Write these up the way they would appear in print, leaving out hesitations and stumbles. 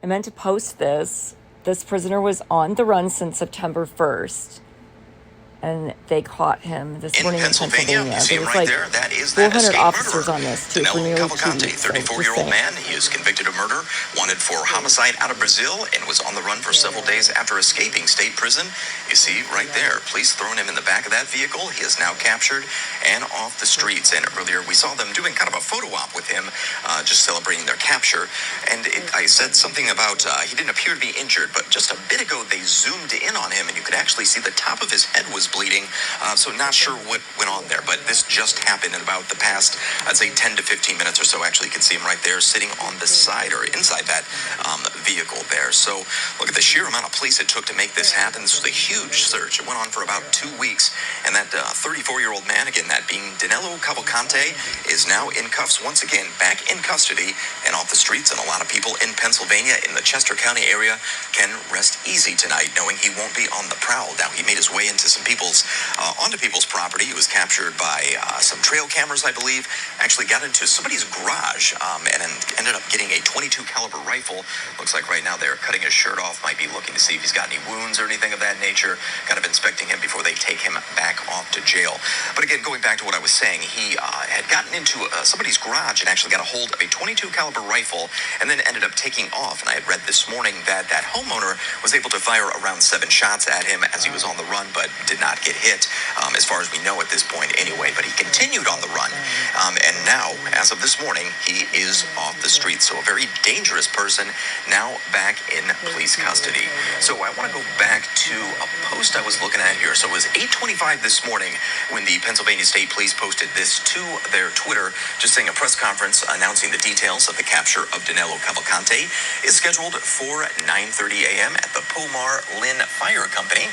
I meant to post this. This prisoner was on the run since September 1st. And they caught him this morning in Pennsylvania. You see him right there? That is 400 officers on this, too, for Danilo nearly 2 Cavalcante, weeks. 34-year-old man. He is convicted of murder, wanted for homicide out of Brazil, and was on the run for several days after escaping state prison. You see right there, police throwing him in the back of that vehicle. He is now captured and off the streets. And earlier we saw them doing kind of a photo op with him, just celebrating their capture. And I said something about he didn't appear to be injured, but just a bit ago they zoomed in on him, and you could actually see the top of his head was bleeding. So not sure what went on there, but this just happened in about the past, I'd say 10 to 15 minutes or so. Actually, you can see him right there sitting on the side or inside that vehicle there. So look at the sheer amount of police it took to make this happen. This was a huge search. It went on for about 2 weeks. And that 34-year-old man, again, that being Danilo Cavalcante, is now in cuffs once again, back in custody and off the streets. And a lot of people in Pennsylvania, in the Chester County area, can rest easy tonight, knowing he won't be on the prowl. Now, he made his way into onto people's property. He was captured by some trail cameras, I believe. Actually got into somebody's garage and ended up getting a .22 caliber rifle. Looks like right now they're cutting his shirt off, might be looking to see if he's got any wounds or anything of that nature, kind of inspecting him before they take him back off to jail. But again, going back to what I was saying, he had gotten into somebody's garage and actually got a hold of a .22 caliber rifle and then ended up taking off. And I had read this morning that that homeowner was able to fire around 7 shots at him as he was on the run, but did not get hit, as far as we know at this point anyway. But he continued on the run, and now, as of this morning, he is off the streets. So a very dangerous person now back in police custody. So I want to go back to a post I was looking at here. So it was 8:25 this morning when the Pennsylvania State Police posted this to their Twitter, just saying a press conference announcing the details of the capture of Danilo Cavalcante is scheduled for 9:30 a.m. at the Pomar Lynn Fire Company,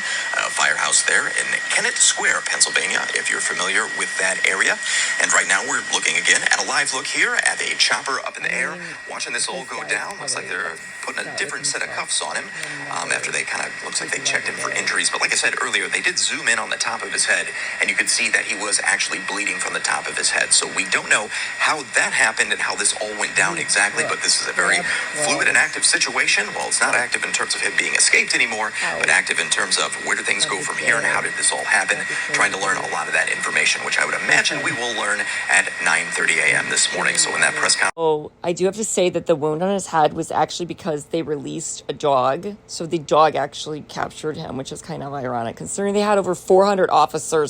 firehouse there in Kennett Square, Pennsylvania, if you're familiar with that area. And right now we're looking again at a live look here at a chopper up in the air, watching this all go down. Looks like they're putting a different set of cuffs on him after they kind of, looks like they checked him for injuries. But like I said earlier, they did zoom in on the top of his head, and you could see that he was actually bleeding from the top of his head. So we don't know how that happened and how this all went down exactly, but this is a very fluid and active situation. Well, it's not active in terms of him being escaped anymore, but active in terms of where do things go from here and how did this all happen. Trying to learn a lot of that information, which I would imagine we will learn at 9:30 a.m. this morning. So in that press conference... Oh, I do have to say that the wound on his head was actually because they released a dog. So the dog actually captured him, which is kind of ironic considering they had over 400 officers